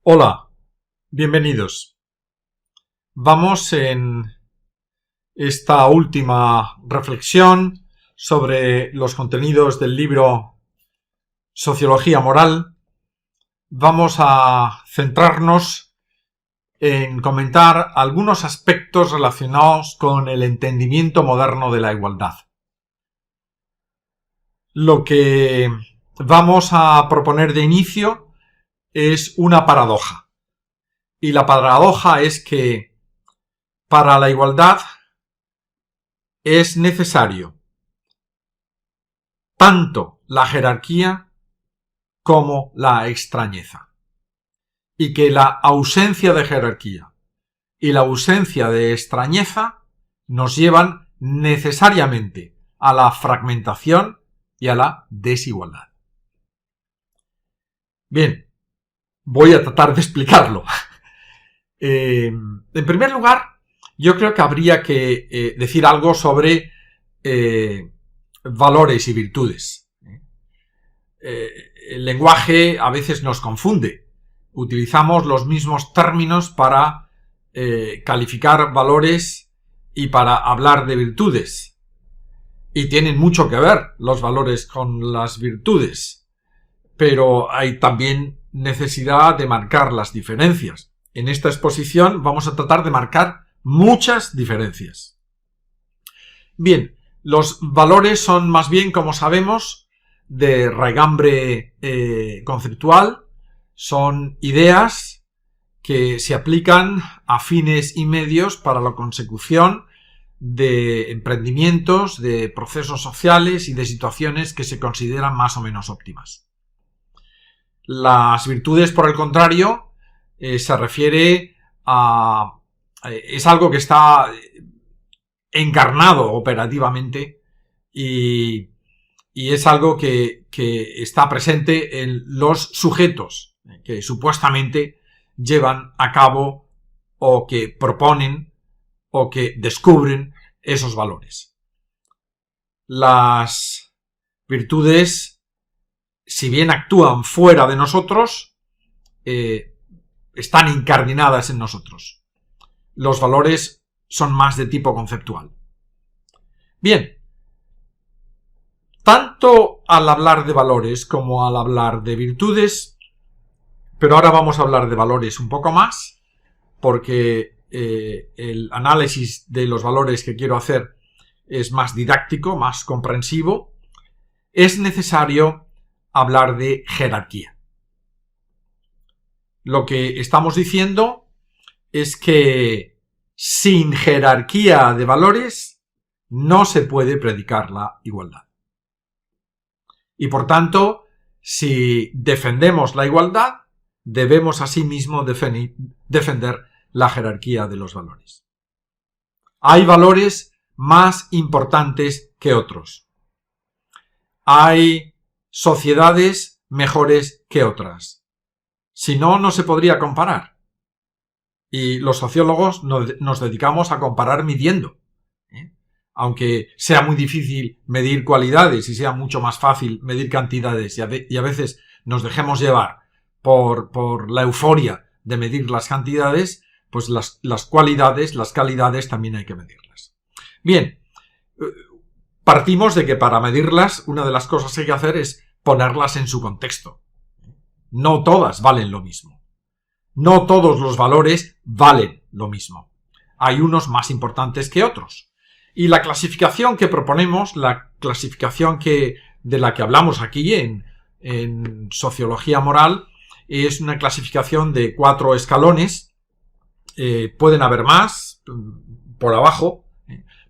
Hola, bienvenidos. Vamos en esta última reflexión sobre los contenidos del libro Sociología Moral. Vamos a centrarnos en comentar algunos aspectos relacionados con el entendimiento moderno de la igualdad. Lo que vamos a proponer de inicio es una paradoja. Y la paradoja es que para la igualdad es necesario tanto la jerarquía como la extrañeza. Y que la ausencia de jerarquía y la ausencia de extrañeza nos llevan necesariamente a la fragmentación y a la desigualdad. Bien, voy a tratar de explicarlo. En primer lugar, yo creo que habría que decir algo sobre valores y virtudes. El lenguaje a veces nos confunde. Utilizamos los mismos términos para calificar valores y para hablar de virtudes. Y tienen mucho que ver los valores con las virtudes. Pero hay también necesidad de marcar las diferencias. En esta exposición vamos a tratar de marcar muchas diferencias. Bien, los valores son más bien, como sabemos, de raigambre conceptual. Son ideas que se aplican a fines y medios para la consecución de emprendimientos, de procesos sociales y de situaciones que se consideran más o menos óptimas. Las virtudes, por el contrario, se refiere a... es algo que está encarnado operativamente y es algo que está presente en los sujetos que supuestamente llevan a cabo o que proponen o que descubren esos valores. Las virtudes, si bien actúan fuera de nosotros, están incardinadas en nosotros. Los valores son más de tipo conceptual. Bien, tanto al hablar de valores como al hablar de virtudes, pero ahora vamos a hablar de valores un poco más, porque el análisis de los valores que quiero hacer es más didáctico, más comprensivo, es necesario hablar de jerarquía. Lo que estamos diciendo es que sin jerarquía de valores no se puede predicar la igualdad. Y por tanto, si defendemos la igualdad, debemos asimismo defender la jerarquía de los valores. Hay valores más importantes que otros. Hay sociedades mejores que otras. Si no, no se podría comparar. Y los sociólogos nos dedicamos a comparar midiendo. Aunque sea muy difícil medir cualidades y sea mucho más fácil medir cantidades y a veces nos dejemos llevar por la euforia de medir las cantidades, pues las cualidades, las calidades también hay que medirlas. Bien, partimos de que para medirlas una de las cosas que hay que hacer es ponerlas en su contexto. No todas valen lo mismo. No todos los valores valen lo mismo. Hay unos más importantes que otros. Y la clasificación que proponemos, la clasificación de la que hablamos aquí en Sociología Moral, es una clasificación de 4 escalones. Pueden haber más por abajo,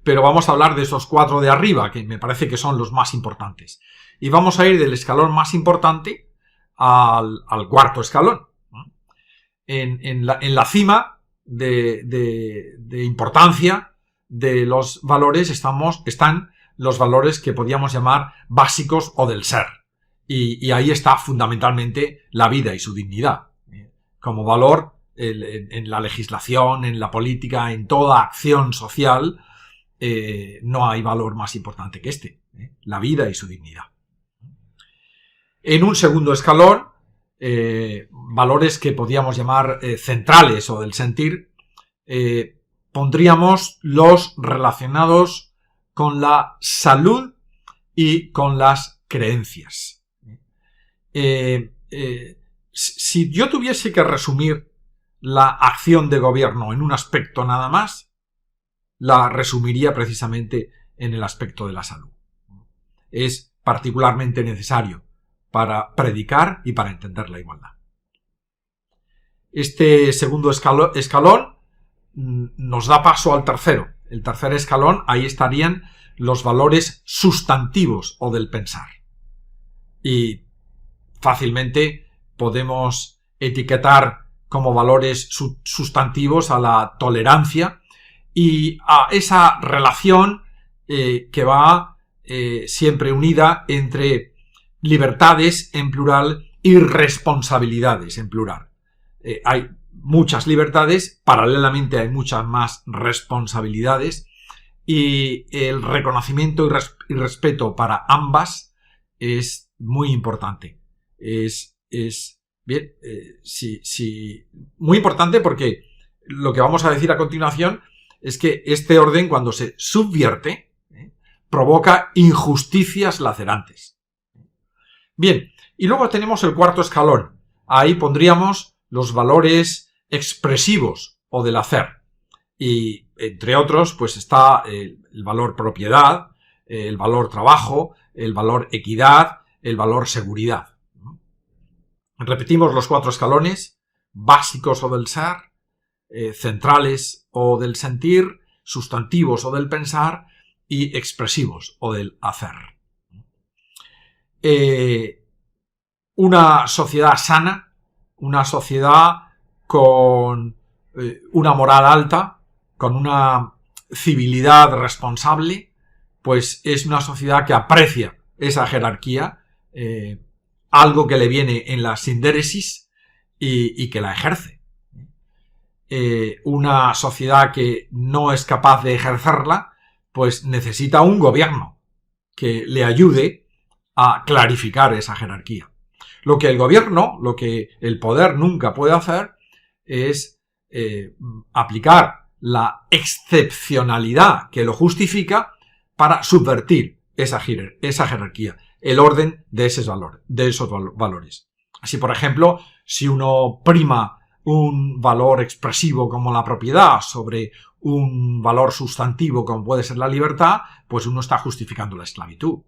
pero vamos a hablar de esos 4 de arriba, que me parece que son los más importantes. Y vamos a ir del escalón más importante al cuarto escalón. En la cima de importancia de los valores están los valores que podríamos llamar básicos o del ser. Y ahí está fundamentalmente la vida y su dignidad. Como valor en la legislación, en la política, en toda acción social, no hay valor más importante que este. La vida y su dignidad. En un segundo escalón valores que podríamos llamar centrales o del sentir, pondríamos los relacionados con la salud y con las creencias. Si yo tuviese que resumir la acción de gobierno en un aspecto nada más, la resumiría precisamente en el aspecto de la salud. Es particularmente necesario para predicar y para entender la igualdad. Este segundo escalón nos da paso al tercero. El tercer escalón, ahí estarían los valores sustantivos o del pensar. Y fácilmente podemos etiquetar como valores sustantivos a la tolerancia y a esa relación que va siempre unida entre libertades en plural y responsabilidades en plural. Hay muchas libertades, paralelamente hay muchas más responsabilidades, y el reconocimiento y respeto para ambas es muy importante. Es bien, muy importante, porque lo que vamos a decir a continuación es que este orden, cuando se subvierte, provoca injusticias lacerantes. Bien, y luego tenemos el cuarto escalón. Ahí pondríamos los valores expresivos o del hacer. Y entre otros, pues está el valor propiedad, el valor trabajo, el valor equidad, el valor seguridad. Repetimos los cuatro escalones: básicos o del ser, centrales o del sentir, sustantivos o del pensar y expresivos o del hacer. Una sociedad sana, una sociedad con una moral alta, con una civilidad responsable, pues es una sociedad que aprecia esa jerarquía, algo que le viene en la sindéresis y que la ejerce. Una sociedad que no es capaz de ejercerla, pues necesita un gobierno que le ayude a clarificar esa jerarquía. Lo que el gobierno, lo que el poder nunca puede hacer es aplicar la excepcionalidad que lo justifica para subvertir esa jerarquía, el orden de esos valores. Así, por ejemplo, si uno prima un valor expresivo como la propiedad sobre un valor sustantivo como puede ser la libertad, pues uno está justificando la esclavitud.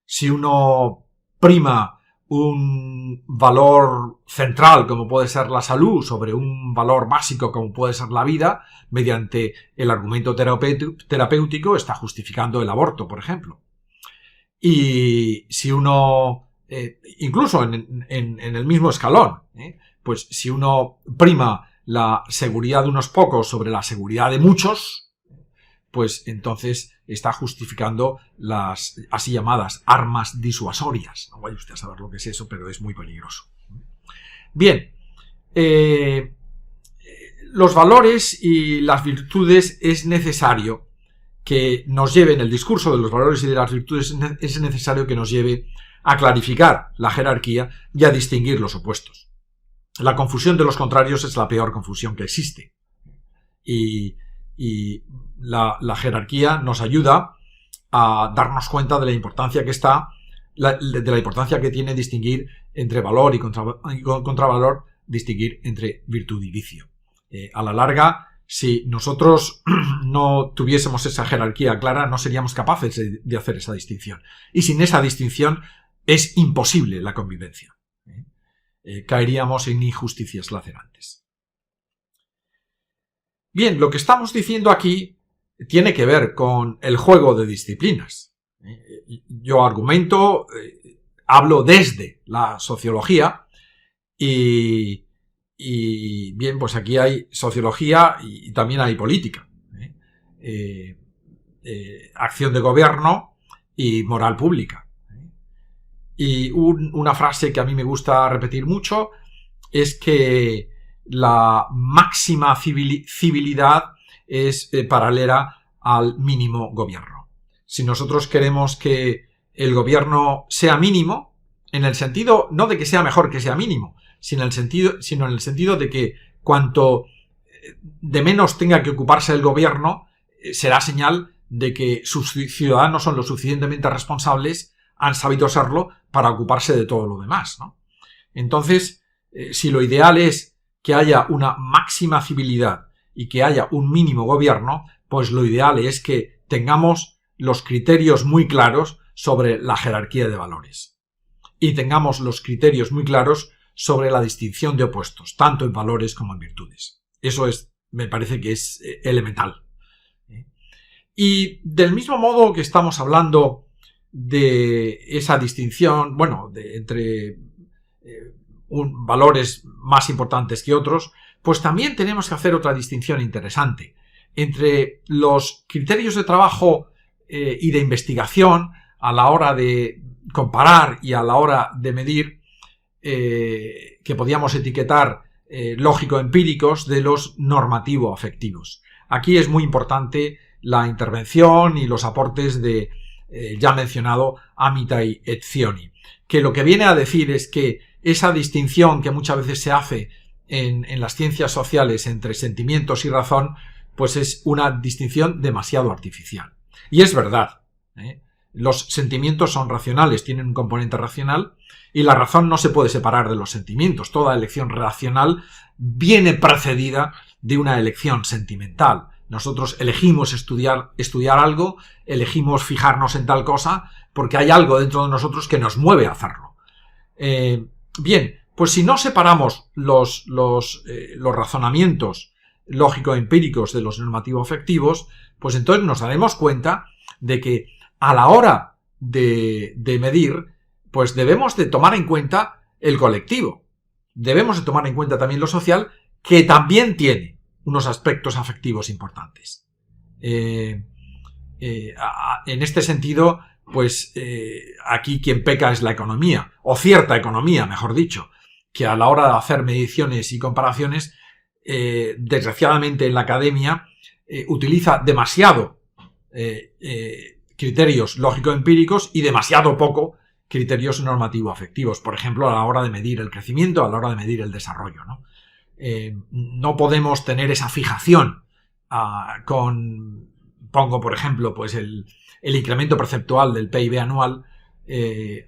Si uno prima un valor central como puede ser la salud sobre un valor básico como puede ser la vida, mediante el argumento terapéutico está justificando el aborto, por ejemplo. Y si uno, incluso en el mismo escalón, pues si uno prima la seguridad de unos pocos sobre la seguridad de muchos, pues entonces está justificando las así llamadas armas disuasorias. No vaya usted a saber lo que es eso, pero es muy peligroso. Bien, los valores y las virtudes es necesario que nos lleven, el discurso de los valores y de las virtudes es necesario que nos lleve a clarificar la jerarquía y a distinguir los opuestos. La confusión de los contrarios es la peor confusión que existe. Y la jerarquía nos ayuda a darnos cuenta de la importancia que de la importancia que tiene distinguir entre valor y contravalor, distinguir entre virtud y vicio. A la larga, si nosotros no tuviésemos esa jerarquía clara, no seríamos capaces de hacer esa distinción. Y sin esa distinción es imposible la convivencia. Caeríamos en injusticias lacerantes. Bien, lo que estamos diciendo aquí tiene que ver con el juego de disciplinas. Yo argumento, hablo desde la sociología y bien, pues aquí hay sociología y también hay política. Acción de gobierno y moral pública. Y una frase que a mí me gusta repetir mucho es que la máxima civilidad es paralela al mínimo gobierno. Si nosotros queremos que el gobierno sea mínimo, en el sentido no de que sea mejor que sea mínimo, sino en el sentido de que cuanto de menos tenga que ocuparse el gobierno, será señal de que sus ciudadanos son lo suficientemente responsables, han sabido serlo, para ocuparse de todo lo demás, ¿no? Entonces, si lo ideal es que haya una máxima civilidad y que haya un mínimo gobierno, pues lo ideal es que tengamos los criterios muy claros sobre la jerarquía de valores y tengamos los criterios muy claros sobre la distinción de opuestos, tanto en valores como en virtudes. Eso me parece que es elemental. Y del mismo modo que estamos hablando de esa distinción, entre valores más importantes que otros, pues también tenemos que hacer otra distinción interesante entre los criterios de trabajo y de investigación a la hora de comparar y a la hora de medir, que podíamos etiquetar lógico-empíricos, de los normativo-afectivos. Aquí es muy importante la intervención y los aportes de ya mencionado Amitai et Zioni, que lo que viene a decir es que esa distinción que muchas veces se hace en las ciencias sociales entre sentimientos y razón, pues es una distinción demasiado artificial. Y es verdad, los sentimientos son racionales, tienen un componente racional, y la razón no se puede separar de los sentimientos. Toda elección racional viene precedida de una elección sentimental. Nosotros elegimos estudiar algo, elegimos fijarnos en tal cosa, porque hay algo dentro de nosotros que nos mueve a hacerlo. Bien, pues si no separamos los razonamientos lógico-empíricos de los normativo-afectivos, pues entonces nos daremos cuenta de que a la hora de medir, pues debemos de tomar en cuenta el colectivo. Debemos de tomar en cuenta también lo social, que también tiene unos aspectos afectivos importantes. En este sentido, pues aquí quien peca es la economía, o cierta economía, mejor dicho, que a la hora de hacer mediciones y comparaciones, desgraciadamente en la academia, utiliza demasiado criterios lógico-empíricos y demasiado poco criterios normativo-afectivos. Por ejemplo, a la hora de medir el crecimiento, a la hora de medir el desarrollo, ¿no? No podemos tener esa fijación pongo por ejemplo, pues el incremento perceptual del PIB anual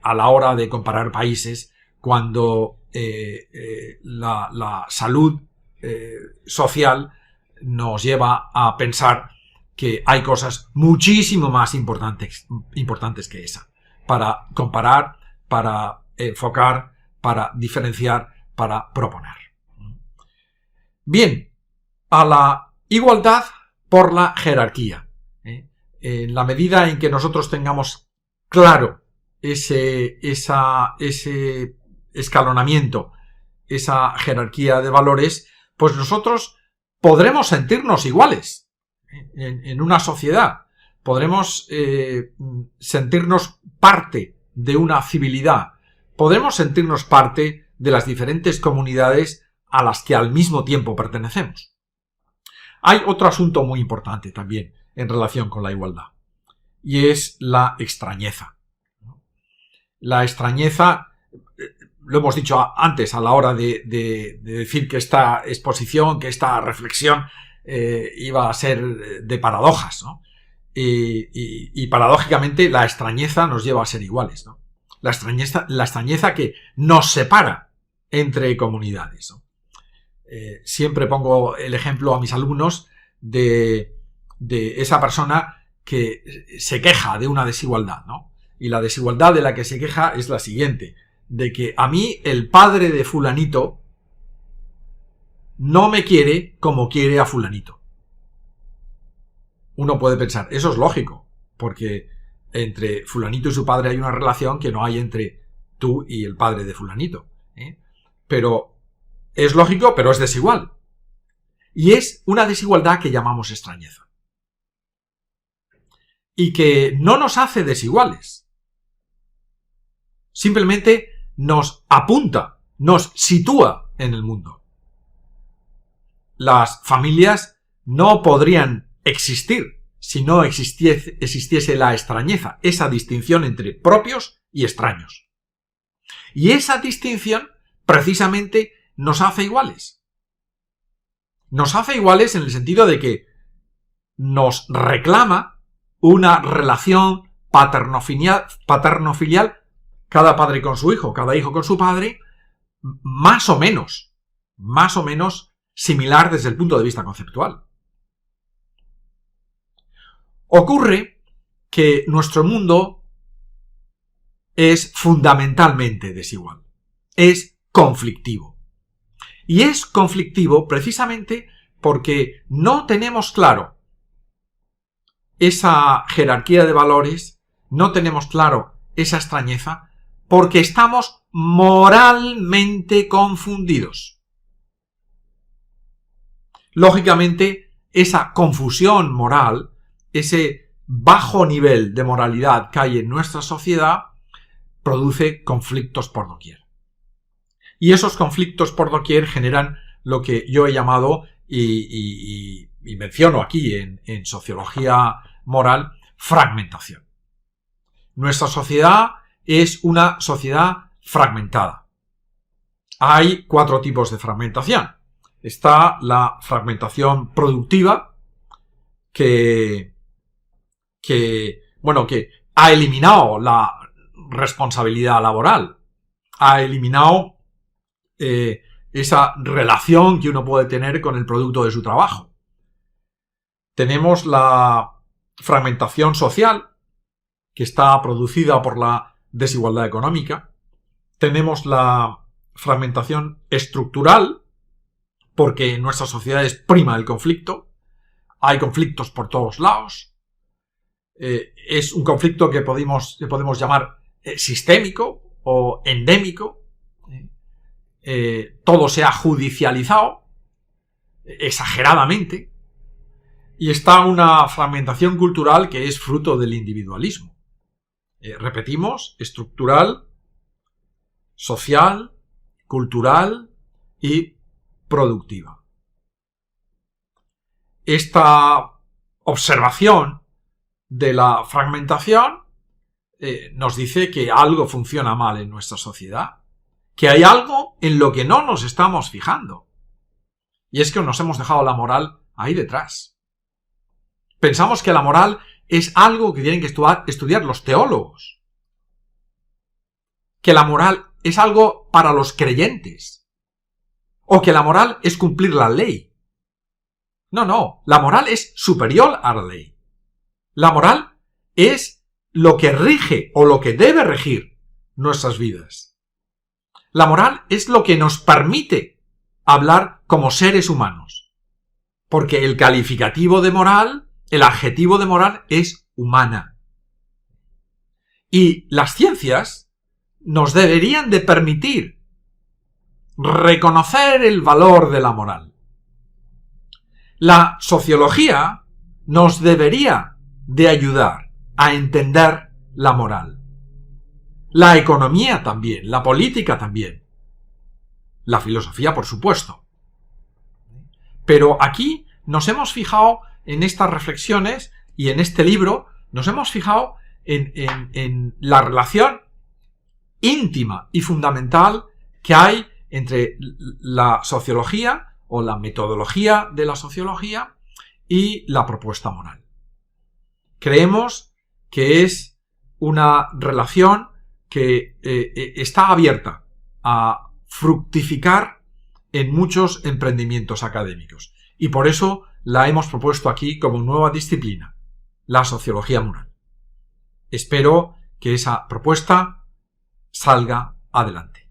a la hora de comparar países, cuando la salud social nos lleva a pensar que hay cosas muchísimo más importantes que esa, para comparar, para enfocar, para diferenciar, para proponer. Bien, a la igualdad por la jerarquía. En la medida en que nosotros tengamos claro ese escalonamiento, esa jerarquía de valores, pues nosotros podremos sentirnos iguales en una sociedad. Podremos sentirnos parte de una civilidad. Podremos sentirnos parte de las diferentes comunidades a las que al mismo tiempo pertenecemos. Hay otro asunto muy importante también en relación con la igualdad, y es la extrañeza. La extrañeza, lo hemos dicho antes a la hora de decir que esta exposición, que esta reflexión iba a ser de paradojas, ¿no? Y paradójicamente la extrañeza nos lleva a ser iguales, ¿no? La extrañeza que nos separa entre comunidades, ¿no? Siempre pongo el ejemplo a mis alumnos de esa persona que se queja de una desigualdad, ¿no? Y la desigualdad de la que se queja es la siguiente: de que a mí el padre de fulanito no me quiere como quiere a fulanito. Uno puede pensar, eso es lógico, porque entre fulanito y su padre hay una relación que no hay entre tú y el padre de fulanito, Pero es lógico, pero es desigual. Y es una desigualdad que llamamos extrañeza. Y que no nos hace desiguales. Simplemente nos apunta, nos sitúa en el mundo. Las familias no podrían existir si no existiese la extrañeza, esa distinción entre propios y extraños. Y esa distinción precisamente nos hace iguales. Nos hace iguales en el sentido de que nos reclama una relación paterno-filial, cada padre con su hijo, cada hijo con su padre, más o menos similar desde el punto de vista conceptual. Ocurre que nuestro mundo es fundamentalmente desigual, es conflictivo. Y es conflictivo precisamente porque no tenemos claro esa jerarquía de valores, no tenemos claro esa extrañeza, porque estamos moralmente confundidos. Lógicamente, esa confusión moral, ese bajo nivel de moralidad que hay en nuestra sociedad, produce conflictos por doquier. Y esos conflictos por doquier generan lo que yo he llamado, y menciono aquí en sociología moral, fragmentación. Nuestra sociedad es una sociedad fragmentada. Hay 4 tipos de fragmentación. Está la fragmentación productiva, que ha eliminado la responsabilidad laboral, ha eliminado esa relación que uno puede tener con el producto de su trabajo. Tenemos la fragmentación social, que está producida por la desigualdad económica. Tenemos la fragmentación estructural, porque en nuestras sociedades prima el conflicto. Hay conflictos por todos lados. Es un conflicto que podemos llamar sistémico o endémico. Todo se ha judicializado exageradamente. Y está una fragmentación cultural que es fruto del individualismo. Repetimos, estructural, social, cultural y productiva. Esta observación de la fragmentación nos dice que algo funciona mal en nuestra sociedad, que hay algo en lo que no nos estamos fijando. Y es que nos hemos dejado la moral ahí detrás. Pensamos que la moral es algo que tienen que estudiar los teólogos. Que la moral es algo para los creyentes. O que la moral es cumplir la ley. No, la moral es superior a la ley. La moral es lo que rige o lo que debe regir nuestras vidas. La moral es lo que nos permite hablar como seres humanos. Porque el calificativo de moral, el adjetivo de moral es humana. Y las ciencias nos deberían de permitir reconocer el valor de la moral. La sociología nos debería de ayudar a entender la moral. La economía también, la política también. La filosofía, por supuesto. Pero aquí nos hemos fijado en estas reflexiones y en este libro, nos hemos fijado en la relación íntima y fundamental que hay entre la sociología o la metodología de la sociología y la propuesta moral. Creemos que es una relación que está abierta a fructificar en muchos emprendimientos académicos. Y por eso la hemos propuesto aquí como nueva disciplina, la sociología moral. Espero que esa propuesta salga adelante.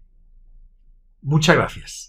Muchas gracias.